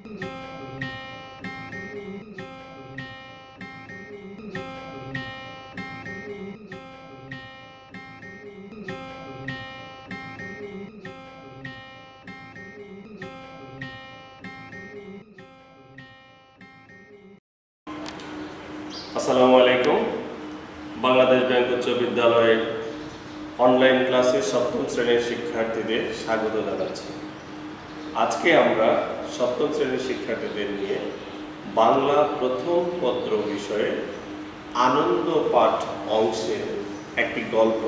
আসসালামু আলাইকুম। বাংলাদেশ ব্যাংক উচ্চ বিদ্যালয়ের অনলাইন ক্লাসে সপ্তম শ্রেণীর শিক্ষার্থীদের স্বাগত জানাচ্ছি। আজকে আমরা সপ্তম শ্রেণীর শিক্ষার্থীদের নিয়ে বাংলা প্রথম পত্র বিষয়ে আনন্দ পাঠ অংশের একটি গল্প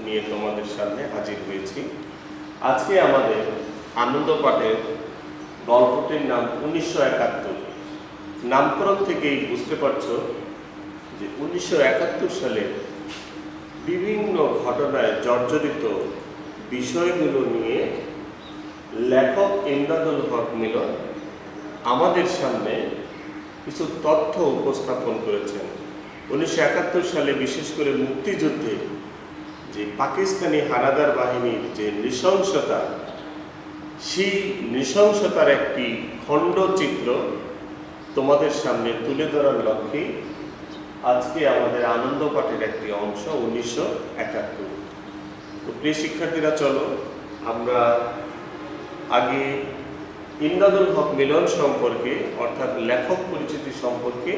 নিয়ে তোমাদের সামনে হাজির হয়েছি। আজকে আমাদের আনন্দ পাঠের গল্পটির নাম 1971। নামকরণ থেকেই বুঝতে পারছো যে 1971 সালে বিভিন্ন ঘটনায় জর্জরিত বিষয়গুলো নিয়ে লেখক ইমদাদুল হক মিলন আমাদের সামনে কিছু তথ্য উপস্থাপন করেছেন। 1971 সালে বিশেষ করে মুক্তিযুদ্ধে যে পাকিস্তানি হানাদার বাহিনীর যে নৃশংসতা, সেই নৃশংসতার একটি খণ্ডচিত্র তোমাদের সামনে তুলে ধরার লক্ষ্যে আজকে আমাদের আনন্দ পাঠের একটি অংশ 1971। তো প্রিয় শিক্ষার্থীরা, চলো আমরা আগে ইমদাদুল হক মিলন সম্পর্কে অর্থাৎ লেখক পরিচিতি সম্পর্কে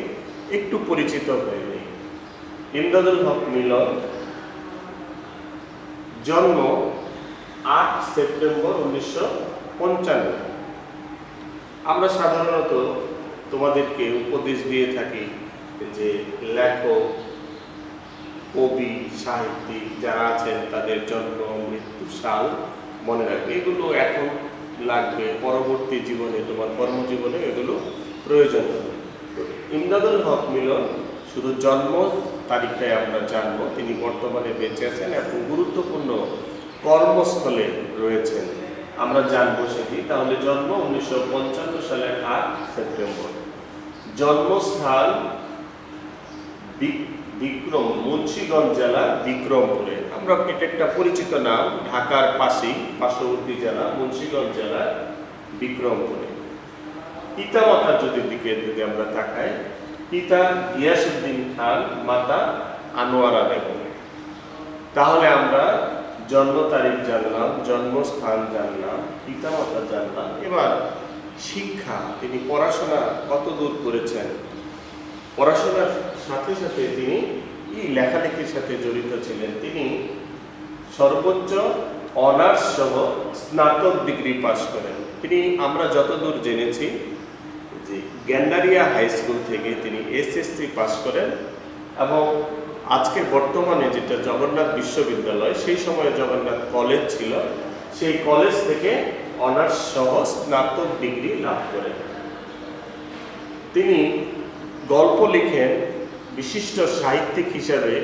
একটু পরিচিত হয়ে নিই। ইমদাদুল হক মিলন জন্ম 8 সেপ্টেম্বর 1955। আমরা সাধারণত তোমাদেরকে উপদেশ দিয়ে থাকি যে লেখক, কবি, সাহিত্যিক যারা আছেন তাদের জন্ম মৃত্যু সাল মনে রাখবে। এগুলো এখন লাগবে, পরবর্তী জীবনে তোমার কর্মজীবনে এগুলো প্রয়োজন হবে। ইমদাদুল হক মিলন শুধু জন্ম তারিখটাই আমরা জানবো, তিনি বর্তমানে বেঁচে আছেন এবং গুরুত্বপূর্ণ কর্মস্থলে রয়েছেন, আমরা জানবো সেটি। তাহলে জন্ম 1955 সালের 8 সেপ্টেম্বর। জন্মস্থান বিক্রম, মুন্সিগঞ্জ জেলা বিক্রমপুরে। আমরা এটা একটা পরিচিত নাম, ঢাকার পার্শ্ববর্তী জেলা মুন্সিগঞ্জ জেলা বিক্রমপুরে। পিতা মাতার দিকে আমরা তাকাই, পিতা গিয়াসউদ্দিন খান, মাতা আনোয়ারা বেগম। তাহলে আমরা জন্ম তারিখ জানলাম, জন্মস্থান জানলাম, পিতা মাতা জানলাম। এবার শিক্ষা, তিনি পড়াশোনা কত দূর করেছেন, পড়াশোনার সাথে সাথে তিনি লেখালেখির সাথে জড়িত ছিলেন। তিনি সর্বোচ্চ অনার্স সহ স্নাতক ডিগ্রি পাশ করেন। তিনি, আমরা যতদূর জেনেছি, যে গ্যান্ডারিয়া হাই স্কুল থেকে তিনি এসএসসি পাশ করেন এবং আজকের বর্তমানে যেটা জগন্নাথ বিশ্ববিদ্যালয়, সেই সময়ে জগন্নাথ কলেজ ছিল, সেই কলেজ থেকে অনার্স সহ স্নাতক ডিগ্রি লাভ করেন। তিনি গল্প লিখেন, বিশিষ্ট সাহিত্যিক হিসাবে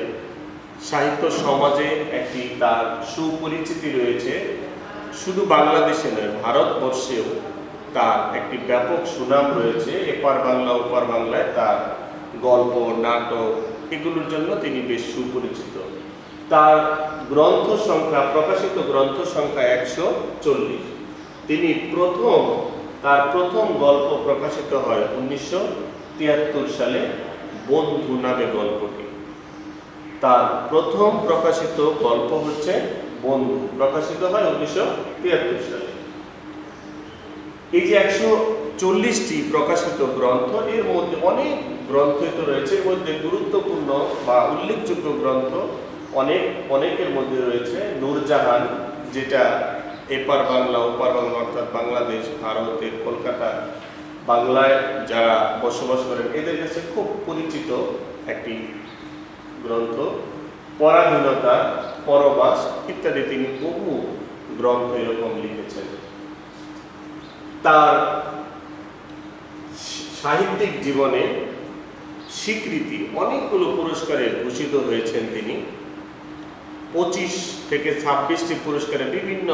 সাহিত্য সমাজে একটি তার সুপরিচিতি রয়েছে। শুধু বাংলাদেশে নয়, ভারতবর্ষেও তার একটি ব্যাপক সুনাম রয়েছে। এপার বাংলা ওপার বাংলায় তার গল্প, নাটক এগুলোর জন্য তিনি বেশ সুপরিচিত। তার গ্রন্থ সংখ্যা, প্রকাশিত গ্রন্থ সংখ্যা 140। তিনি তার প্রথম গল্প প্রকাশিত হয় 1973 সালে, বন্ধু নামে গল্পটি। তার প্রথম প্রকাশিত গল্প হচ্ছে বন্ধু, প্রকাশিত হয় 1973 সালে। এই যে 140টি প্রকাশিত গ্রন্থ, এর মধ্যে অনেক গ্রন্থিত রয়েছে। এর মধ্যে গুরুত্বপূর্ণ বা উল্লেখযোগ্য গ্রন্থ অনেকের মধ্যে রয়েছে নূরজাহান, যেটা এপার বাংলা ওপার বাংলা অর্থাৎ বাংলাদেশ, ভারতের কলকাতা বাংলায় যারা বসবাস করেন এদের কাছে খুব পরিচিত একটি গ্রন্থ। পরাধীনতা, পরবাস ইত্যাদি তিনি বহু গ্রন্থ এরকম লিখেছেন। তার সাহিত্যিক জীবনে স্বীকৃতি, অনেকগুলো পুরস্কারে ভূষিত হয়েছেন তিনি। 25 থেকে 26টি পুরস্কারে বিভিন্ন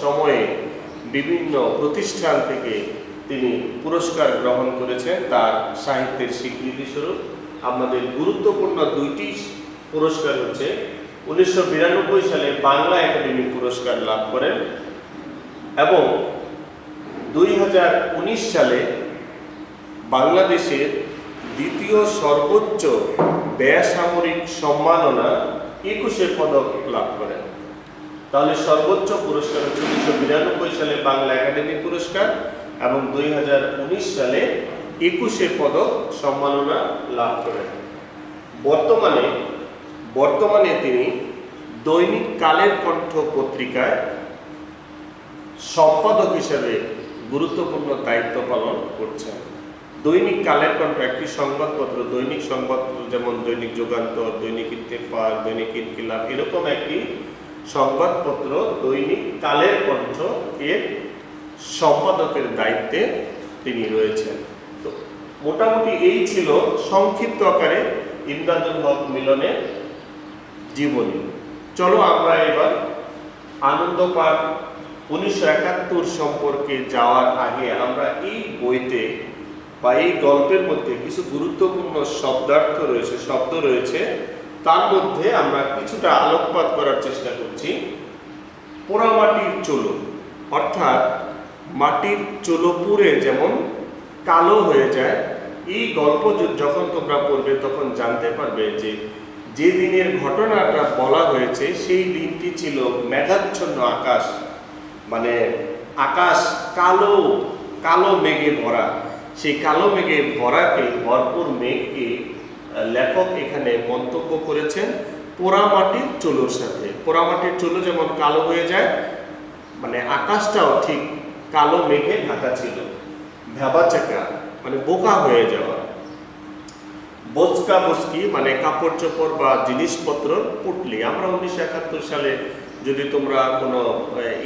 সময়ে বিভিন্ন প্রতিষ্ঠান থেকে তিনি পুরস্কার গ্রহণ করেছেন তার সাহিত্যের স্বীকৃতি স্বরূপ। আমাদের গুরুত্বপূর্ণ 2টি পুরস্কার হচ্ছে 1992 সালে বাংলা একাডেমি পুরস্কার লাভ করেন এবং 2019 সালে বাংলাদেশের দ্বিতীয় সর্বোচ্চ বেসামরিক সম্মাননা 21 পদক লাভ করেন। তাহলে সর্বোচ্চ পুরস্কার হচ্ছে 1992 সালে বাংলা একাডেমি পুরস্কার এবং 2019 সালে 21 পদক সম্মাননা লাভ করেন। বর্তমানে তিনি দৈনিক কালের কণ্ঠ পত্রিকায় সম্পাদক হিসেবে গুরুত্বপূর্ণ দায়িত্ব পালন করছেন। দৈনিক কালের কণ্ঠ একটি সংবাদপত্র, দৈনিক সংবাদপত্র যেমন দৈনিক যুগান্তর, দৈনিক ইত্তেফাক, দৈনিক ইনকিলাব, এরকম একটি সংবাদপত্র দৈনিক কালের কণ্ঠ এর সম্পাদকের দায়িত্বে তিনি রয়েছেন। তো মোটামুটি এই ছিল সংক্ষিপ্ত আকারে ইমদাদুল হক মিলনের জীবনী। চলো আমরা এবার আনন্দ পাঠ 1971 সম্পর্কে যাওয়ার আগে আমরা এই বইতে বা এই গল্পের মধ্যে কিছু গুরুত্বপূর্ণ শব্দ রয়েছে, তার মধ্যে আমরা কিছুটা আলোকপাত করার চেষ্টা করছি। পোড়ামাটির চুলো, অর্থাৎ মাটির চুলো পুড়ে যেমন কালো হয়ে যায়, এই গল্প যখন তোমরা পড়বে তখন জানতে পারবে যে দিনের ঘটনাটা বলা হয়েছে সেই দিনটি ছিল মেঘাচ্ছন্ন আকাশ, মানে আকাশ কালো কালো মেঘে ভরা। সেই কালো মেঘে ভরপুর মেঘকে লেখক এখানে মন্তব্য করেছেন পোড়ামাটির চুলোর সাথে। পোড়ামাটির চুলো যেমন কালো হয়ে যায়, মানে আকাশটাও ঠিক কালো মেঘে ঢাকা ছিল। ভেবাচাকা মানে বোকা হয়ে যাওয়া। বচকা বচকি মানে কাপড় চোপড় বা জিনিসপত্র পুটলি। আমরা 1971 সালে যদি তোমরা কোনো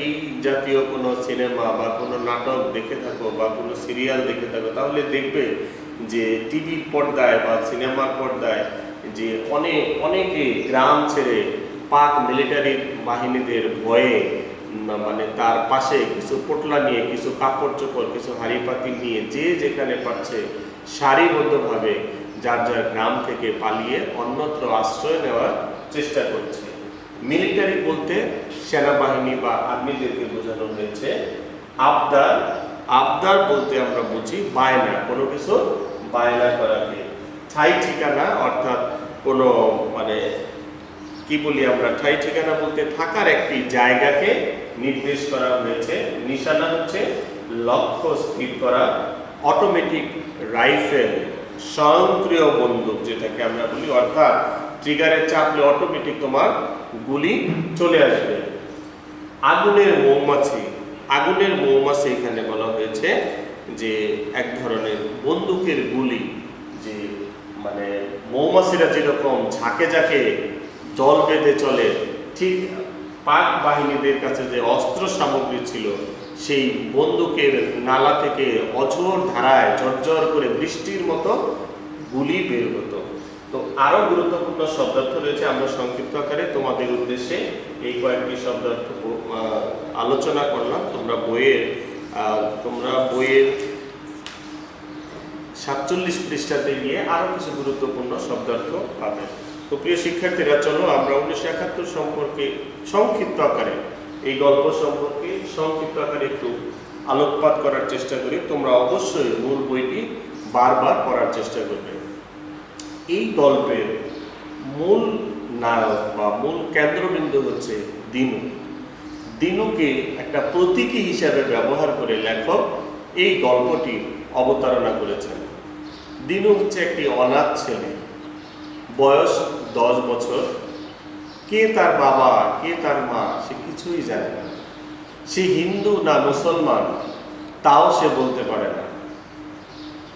এই জাতীয় কোনো সিনেমা বা কোনো নাটক দেখে থাকো বা কোনো সিরিয়াল দেখে থাকো, তাহলে দেখবে যে টিভির পর্দায় বা সিনেমার পর্দায় যে অনেকে গ্রাম ছেড়ে পাক মিলিটারি বাহিনীদের ভয়ে, মানে তার পাশে কিছু পোটলা নিয়ে, কিছু কাপড় চোপড়, কিছু হাঁড়ি পাতিল নিয়ে যে যেখানে পাচ্ছে সারিবদ্ধভাবে যার যার গ্রাম থেকে পালিয়ে অন্যত্র আশ্রয় নেওয়ার চেষ্টা করছে। মিলিটারি বলতে সেনাবাহিনী বা আর্মিদেরকে বোঝানো হয়েছে। আবদার বলতে আমরা বুঝি বায়না, কোনো কিছু বায়না করাকে। ঠাই ঠিকানা অর্থাৎ কোনো মানে কি বলি আমরা, ঠাই ঠিকানা বলতে থাকার একটি জায়গাকে নির্দেশ করা হয়েছে। নিশানা হচ্ছে লক্ষ্য স্থির করা। অটোমেটিক রাইফেল, স্বয়ংক্রিয় বন্দুক যেটাকে আমরা বলি, অর্থাৎ ট্রিগারে চাপলে অটোমেটিক তোমার গুলি চলে আসবে। আগুনের মৌমাছি এখানে বলা হয়েছে যে এক ধরনের বন্দুকের গুলি, যে মানে মৌমাছিরা যেরকম ঝাঁকে ঝাঁকে দল বেঁধে চলে, ঠিক পাক বাহিনীদের কাছে যে অস্ত্র সামগ্রী ছিল সেই বন্দুকের নালা থেকে অঝোর ধারায় ঝরঝর করে বৃষ্টির মতো গুলি বের হতো। তো আরো গুরুত্বপূর্ণ শব্দার্থ রয়েছে, আমরা সংক্ষিপ্ত আকারে তোমাদের উদ্দেশ্যে এই কয়েকটি শব্দার্থ আলোচনা করলাম। তোমরা বইয়ের 47 পৃষ্ঠাতে গিয়ে আরো কিছু গুরুত্বপূর্ণ শব্দার্থ পাবে। তো প্রিয় শিক্ষার্থীরা, চলো আমরা 1971 সম্পর্কে সংক্ষিপ্ত আকারে, এই গল্প সম্পর্কে সংক্ষিপ্ত আকারে একটু আলোকপাত করার চেষ্টা করি। তোমরা অবশ্যই মূল বইটি বারবার পড়ার চেষ্টা করবে। এই গল্পের মূল নায়ক বা মূল কেন্দ্রবিন্দু হচ্ছে দিনু। দিনুকে একটা প্রতীকী হিসাবে ব্যবহার করে লেখক এই গল্পটি অবতারণা করেছেন। দিনু হচ্ছে একটি অনাথ ছেলে, বয়স 10 বছর। কে তার বাবা, কে তার মা, সে কিছুই জানে না। সে হিন্দু না মুসলমান তাও সে বলতে পারে না।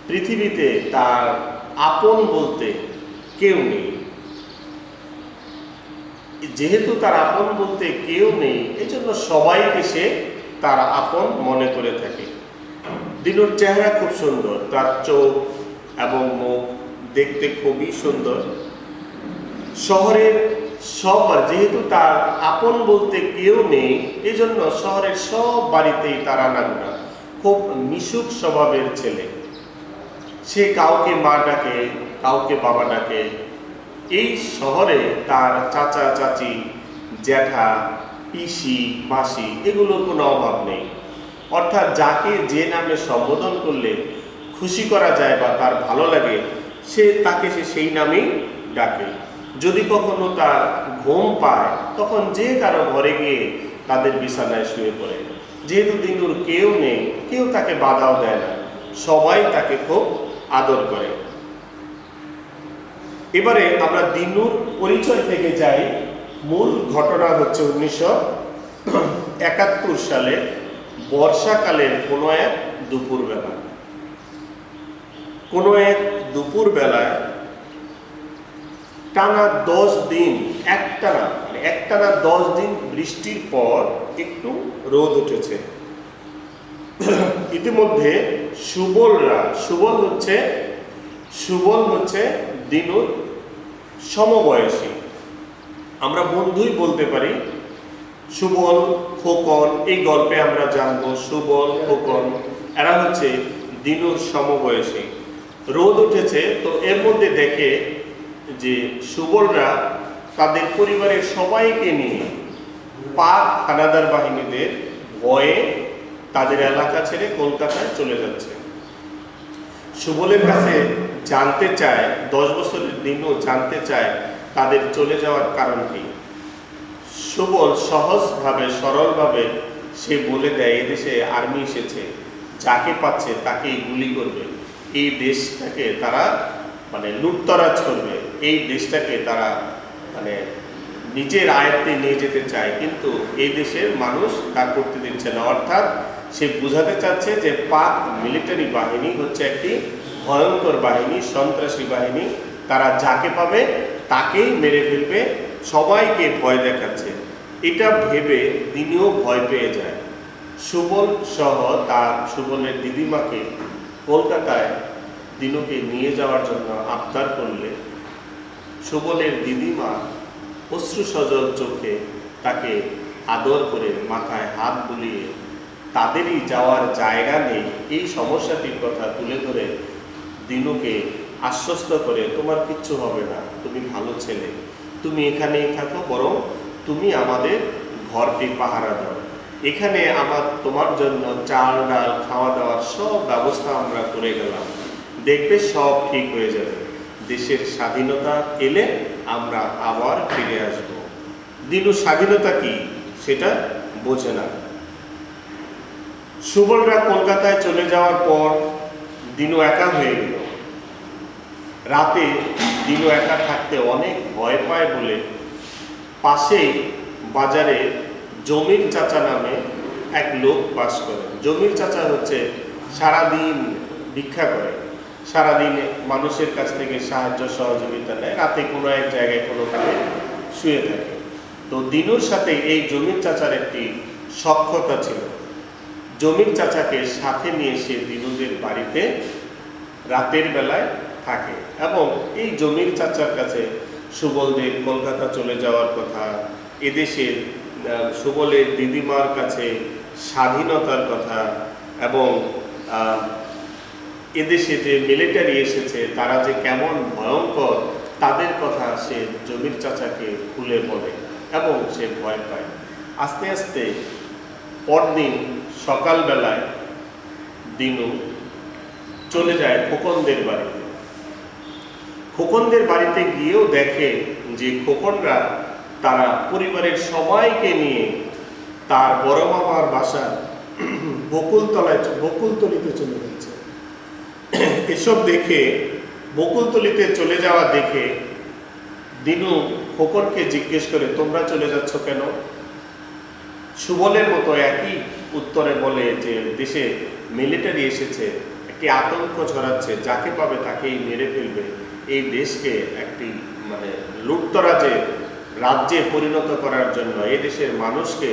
পৃথিবীতে তার আপন বলতে কেউ নেই। যেহেতু তার আপন বলতে কেউ নেই, এজন্য সবাইকে সে তার আপন মনে করে থাকে। দিনুর চেহারা খুব সুন্দর, তার চোখ এবং মুখ দেখতে খুবই সুন্দর। শহরের যেহেতু তার আপন বলতে কেউ নেই, এজন্য শহরের সব বাড়িতেই তার আনাগোনা। খুব মিশুক স্বভাবের ছেলে। সে কাউকে মা ডাকে, কাউকে বাবা ডাকে। এই শহরে তার চাচা চাচি, জ্যাঠা, পিসি, মাসি এগুলোর কোনো অভাব নেই। অর্থাৎ যাকে যে নামে সম্বোধন করলে খুশি করা যায় বা তার ভালো লাগে তাকে সেই নামেই ডাকে। যদি কখনো তার ঘুম পায় তখন যে কারো ঘরে গিয়ে তাদের বিছানায় শুয়ে পড়ে। যেহেতু দিনুর কেউ নেই, কেউ তাকে বাধাও দেয় না, সবাই তাকে খুব আদর করে। এবারে আমরা দিনুর পরিচয় থেকে যাই। মূল ঘটনা হচ্ছে 1971 সালে বর্ষাকালের কোনো এক দুপুরবেলায় টানা 10 দিন একটানা 10 দিন বৃষ্টির পর একটু রোদ উঠেছে। ইতিমধ্যে সুবল হচ্ছে দিনুর সমবয়সী, আমরা বন্ধুই বলতে পারি। সুবল, খোকন, এই গল্পে আমরা জানবো সুবল, খোকন এরা হচ্ছে দিনুর সমবয়সী। রোদ উঠেছে, তো এর মধ্যে দেখে যে সুবলরা তাদের পরিবারের সবাইকে নিয়ে পাক হানাদার বাহিনীদের ভয়ে তাদের এলাকা ছেড়ে কলকাতায় চলে যাচ্ছে। সুবলের কাছে জানতে চায়, 10 বছরের দিনও জানতে চায় তাদের চলে যাওয়ার কারণ কি। সুবল সহজভাবে সরলভাবে সে বলে দেয়, এদেশে আর্মি এসেছে, যাকে পাচ্ছে তাকেই গুলি করবে, এই দেশটাকে তারা লুটতরাজ করবে, এই দেশটাকে তারা নিজের আয়ত্তে নিয়ে যেতে চায়, কিন্তু এই দেশের মানুষ তা করতে দিচ্ছে না। অর্থাৎ সে বোঝাতে চাচ্ছে যে পাক মিলিটারি বাহিনী হচ্ছে একটি ভয়ঙ্কর বাহিনী, সন্ত্রাসী বাহিনী, তারা যাকে পাবে তাকেই মেরে ফেলবে, সবাইকে ভয় দেখাচ্ছে। এটা ভেবে দিনুও ভয় পেয়ে যায়। সুবল সহ সুবলের দিদিমাকে কলকাতায় দিনুকে নিয়ে যাওয়ার জন্য আবদার করলে সুবলের দিদিমা অশ্রু সজল চোখে তাকে আদর করে মাথায় হাত বুলিয়ে তাদেরই যাওয়ার জায়গা নেই এই সমস্যাটির কথা তুলে ধরে দিনুকে আশ্বস্ত করে, তোমার কিচ্ছু হবে না, তুমি ভালো ছেলে, তুমি এখানেই থাকো, বরং তুমি আমাদের ঘরটি পাহারা দাও, এখানে তোমার জন্য চাল ডাল খাওয়া দাওয়ার সব ব্যবস্থা আমরা করে গেলাম, দেখবে সব ঠিক হয়ে যাবে, দেশের স্বাধীনতা এলে আমরা আবার ফিরে আসব। দিনু স্বাধীনতা কি সেটা বোঝে না। সুবলরা কলকাতায় চলে যাওয়ার পর দিনু একা হয়ে গেল। রাতে দিনু একা থাকতে অনেক ভয় পায় বলে পাশেই বাজারে জমির চাচা নামে এক লোক বাস করে। জমির চাচা হচ্ছে সারাদিন ভিক্ষা করে, সারাদিন মানুষের কাছ থেকে সাহায্য সহযোগিতা নেয়, রাতে কোনো এক জায়গায় কোনোভাবে শুয়ে থাকে। তো দিনুর সাথে এই জমির চাচার একটি সখ্যতা ছিল। জমির চাচাকে সাথে নিয়ে সে দিনুদের বাড়িতে রাতের বেলায় থাকে এবং এই জমির চাচার কাছে সুবলদের কলকাতা চলে যাওয়ার কথা, এদেশের সুবলের দিদিমার কাছে স্বাধীনতার কথা এবং এদেশে যে মিলিটারি এসেছে তারা যে কেমন ভয়ঙ্কর তাদের কথা সে জমির চাচাকে খুলে বলে এবং সে ভয় পায়। আস্তে আস্তে পরদিন সকালবেলায় দিনু চলে যায় খোকনদের বাড়িতে। খোকনদের বাড়িতে গিয়েও দেখে যে খোকনরা তারা পরিবারের সবাইকে নিয়ে তার বড় মামার বাসা বকুলতলিতে চলে যাচ্ছে। এসব দেখে বকুলতলিতে চলে যাওয়া দেখে দিনু খোকনকে জিজ্ঞেস করে, তোমরা চলে যাচ্ছ কেন? সুবলের মতো একই উত্তরে বলে যে দেশে মিলিটারি এসেছে, একটি আতঙ্ক ছড়াচ্ছে, যাকে পাবে তাকেই মেরে ফেলবে, এই দেশকে একটি লুটতরাজে রাজ্যে পরিণত করার জন্য, এই দেশের মানুষকে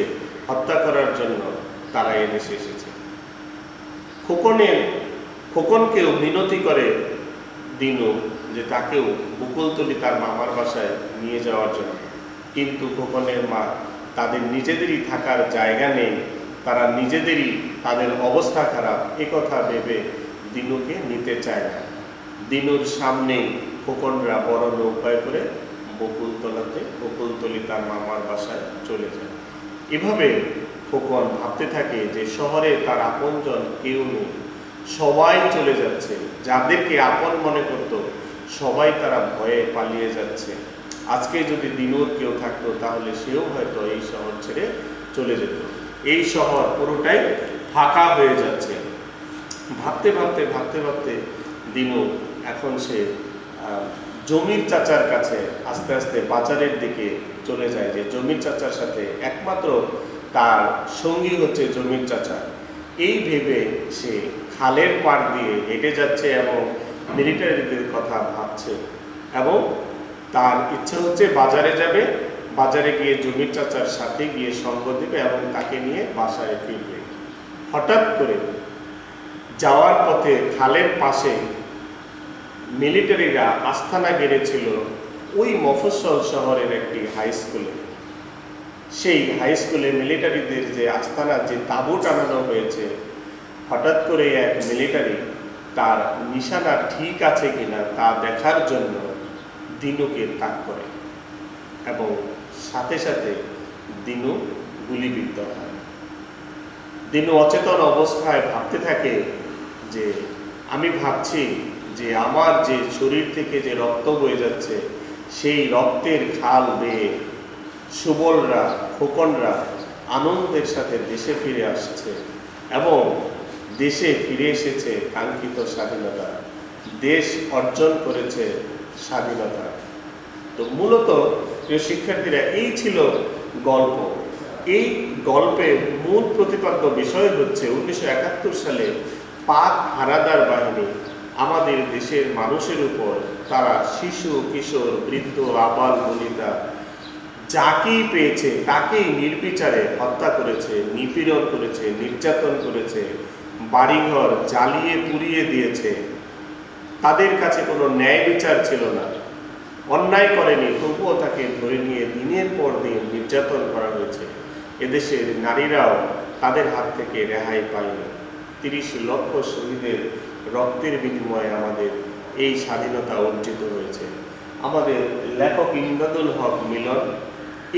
হত্যা করার জন্য তারা এই দেশে এসেছে। খোকনকেও মিনতি করে দিনু যে তাকেও বকুলতলি তার মামার বাসায় নিয়ে যাওয়ার জন্য, কিন্তু খোকনের মা তাদের নিজেদেরই থাকার জায়গা নেই, তারা নিজেদেরই তাদের অবস্থা খারাপ একথা ভেবে দিনুকে নিতে চায় না। দিনুর সামনেই খোকনরা বড় নৌকায় করে বকুলতলি তার মামার বাসায় চলে যায়। এভাবে খোকন ভাবতে থাকে যে শহরে তার আপনজন কেউ নেই, সবাই চলে যাচ্ছে, যাদেরকে আপন মনে করত সবাই তারা ভয়ে পালিয়ে যাচ্ছে। আজকে যদি দিনুর কেউ থাকতো তাহলে সেও হয়তো এই শহর ছেড়ে চলে যেত। এই শহর পুরোটাই ফাঁকা হয়ে যাচ্ছে। ভাবতে ভাবতে ভাবতে ভাবতে দিনু এখন সে জমির চাচার কাছে আস্তে আস্তে বাজারের দিকে চলে যায়, যে জমির চাচার সাথে একমাত্র তার সঙ্গী হচ্ছে জমির চাচা। এই ভেবে সে খালের পাড় দিয়ে হেঁটে যাচ্ছে এবং মিলিটারিদের কথা ভাবছে, এবং তার ইচ্ছে হচ্ছে বাজারে যাবে, বাজারে গিয়ে জমির চাচার সাথে গিয়ে সঙ্গ দেবে এবং তাকে নিয়ে বাসায় ফিরবে। হঠাৎ করে যাওয়ার পথে খালের পাশে মিলিটারিরা আস্তানা গেড়েছিল ওই মফস্বল শহরের একটি হাই স্কুলে। সেই হাই স্কুলে মিলিটারিদের যে আস্তানা, যে তাঁবু টানানো হয়েছে, হঠাৎ করে এক মিলিটারি তার নিশানা ঠিক আছে কিনা তা দেখার জন্য দিনুকে তাক করে এবং সাথে সাথে দিনু গুলিবিদ্ধ হয়। দিনু অচেতন অবস্থায় ভাবতে থাকে যে আমি ভাবছি যে আমার যে শরীর থেকে যে রক্ত বয়ে যাচ্ছে, সেই রক্তের খাল বেয়ে সুবলরা, খোকনরা আনন্দের সাথে দেশে ফিরে আসছে এবং দেশে ফিরে এসেছে কাঙ্ক্ষিত স্বাধীনতা, দেশ অর্জন করেছে স্বাধীনতা। তো মূলত প্রিয় শিক্ষার্থীরা, এই ছিল গল্প। এই গল্পের মূল প্রতিপাদ্য বিষয় হচ্ছে 1971 সালে পাক হানাদার বাহিনী আমাদের দেশের মানুষের উপর, তারা শিশু, কিশোর, বৃদ্ধ, আবাল বনিতা যাকেই পেয়েছে তাকেই নির্বিচারে হত্যা করেছে, নিপীড়ন করেছে, নির্যাতন করেছে, বাড়িঘর জ্বালিয়ে পুড়িয়ে দিয়েছে। তাদের কাছে কোনো ন্যায় বিচার ছিল না। অন্যায় করেনি, তবুও তাকে ধরে নিয়ে দিনের পর দিন নির্যাতন করা হয়েছে। এদেশের নারীরাও তাদের হাত থেকে রেহাই পায়নি। 30 লক্ষ শহীদের রক্তের বিনিময়ে আমাদের এই স্বাধীনতা অর্জিত হয়েছে। আমাদের লেখক ইমদাদুল হক মিলন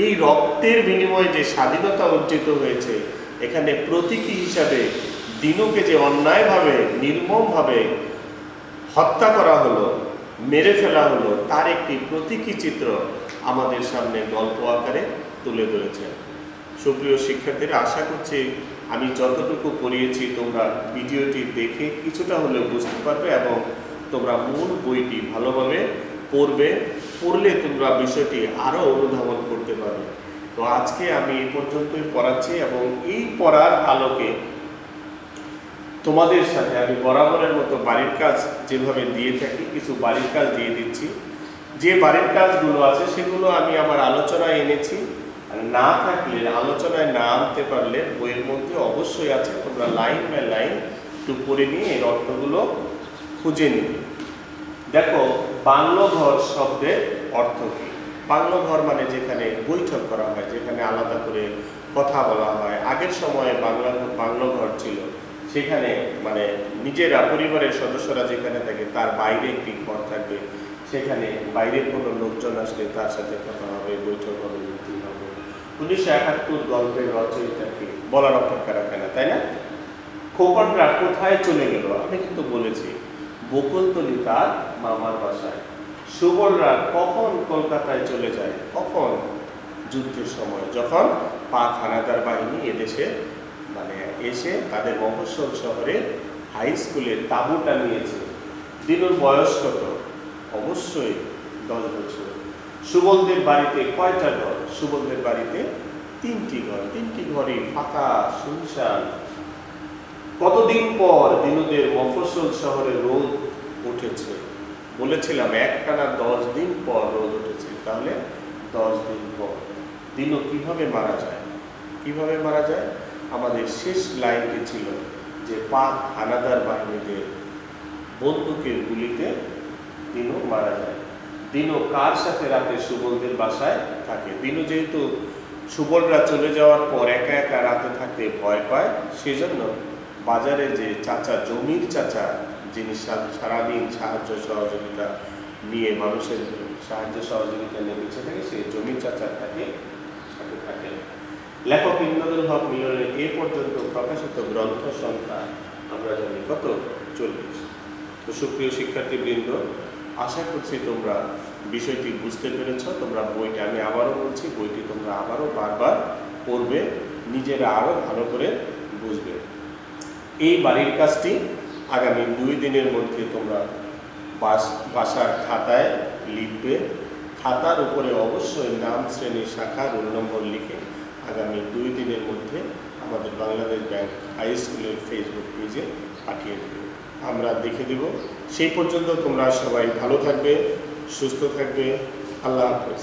এই রক্তের বিনিময়ে যে স্বাধীনতা অর্জিত হয়েছে, এখানে প্রতীকী হিসাবে দিনুকে যে অন্যায়ভাবে, নির্মমভাবে হত্যা করা হলো, মেরে ফেলা হলো, তার একটি প্রতীকী চিত্র আমাদের সামনে গল্প আকারে তুলে ধরেছেন। সুপ্রিয় শিক্ষার্থীরা, আশা করছি আমি যতটুকু পড়িয়েছি তোমরা ভিডিওটি দেখে কিছুটা হলেও বুঝতে পারবে এবং তোমরা মূল বইটি ভালোভাবে পড়বে। পড়লে তোমরা বিষয়টি আরও অনুধাবন করতে পারবে। তো আজকে আমি এই পর্যন্তই পড়াচ্ছি এবং এই পড়ার আলোকে তোমাদের সাথে আমি বরাবরের মতো বাড়ির কাজ যেভাবে দিয়ে থাকি, কিছু বাড়ির কাজ দিয়ে দিচ্ছি। যে বাড়ির কাজগুলো আছে সেগুলো আমি আমার আলোচনায় এনেছি, আর না থাকলে, আলোচনায় না আনতে পারলে বইয়ের মধ্যে অবশ্যই আছে, তোমরা লাইন বাই লাইন একটু পড়ে নিয়ে এর অর্থগুলো খুঁজে নিবে। দেখো, বাংলো ঘর শব্দের অর্থ কি? বাংলো ঘর মানে যেখানে বৈঠক করা হয়, যেখানে আলাদা করে কথা বলা হয়। আগের সময়ে বাংলো ঘর ছিল, সেখানে মানে নিজেরা, পরিবারের সদস্যরা যেখানে থাকে তার বাইরে একটি ঘর থাকবে, সেখানে বাইরের কোনো লোকজন আসলে তার সাথে কথা হবে, বৈঠক হবে, মিটিং হবে। 1971 গল্পের রচয়িতাকে বলার অপেক্ষা রাখে না, তাই না? খোকনরা কোথায় চলে গেল? আমি কিন্তু বলেছি বকুলতলী তার মামার বাসায়। সুবলরা কখন কলকাতায় চলে যায়? কখন? যুদ্ধের সময়, যখন পাক হানাদার বাহিনী এদেশে মানে এসে তাদের মফস্বল শহরে হাই স্কুলের তাঁবু টানিয়েছে। দিনুর বয়স কত? অবশ্যই 10 বছর। সুবলদের বাড়িতে কয়টা ঘর? সুবলদের বাড়িতে 3টি ঘর। 3টি ঘরই ফাঁকা, শুনশান। কতদিন পর দিনুদের মফস্বল শহরে রোদ উঠেছে? বলেছিলাম একটানা 10 দিন পর রোদ উঠেছে। তাহলে 10 দিন পর দিনু কিভাবে মারা যায়? কিভাবে মারা যায়? আমাদের শেষ লাইনটি ছিল যে পাক হানাদার বাহিনীদের বন্দুকের গুলিতে দিনু মারা যায়। দিনু কার সাথে রাতে সুবলদের বাসায় থাকে? দিনু যেহেতু সুবলরা চলে যাওয়ার পর একা একা রাতে থাকতে ভয় পায়, সেজন্য বাজারে যে চাচা, জমির চাচা, যিনি সারাদিন সাহায্য সহযোগিতা নিয়ে, মানুষের সাহায্য সহযোগিতা নিয়ে বেঁচে থাকে, সেই জমির চাচার সাথে থাকে। লেখক ইমদাদুল হক মিলনের এ পর্যন্ত প্রকাশিত গ্রন্থ সংখ্যা আমরা জানি কত? 40। তো সুপ্রিয় শিক্ষার্থীবৃন্দ, আশা করছি তোমরা বিষয়টি বুঝতে পেরেছ। তোমরা বইটি, আমি আবারও বলছি, বইটি তোমরা আবারও বারবার পড়বে, নিজেরা আরও ভালো করে বুঝবে। এই বাড়ির কাজটি আগামী 2 দিনের মধ্যে তোমরা বাসার খাতায় লিখবে। খাতার উপরে অবশ্যই নাম, শ্রেণী, শাখা, রোল নম্বর লিখে আগামী 2 দিনের মধ্যে আমাদের বাংলাদেশ ব্যাংক হাই স্কুলের ফেসবুক পেজে পাঠিয়ে দেবে, আমরা দেখে দেব। সেই পর্যন্ত তোমরা সবাই ভালো থাকবে, সুস্থ থাকবে। আল্লাহ হাফেজ।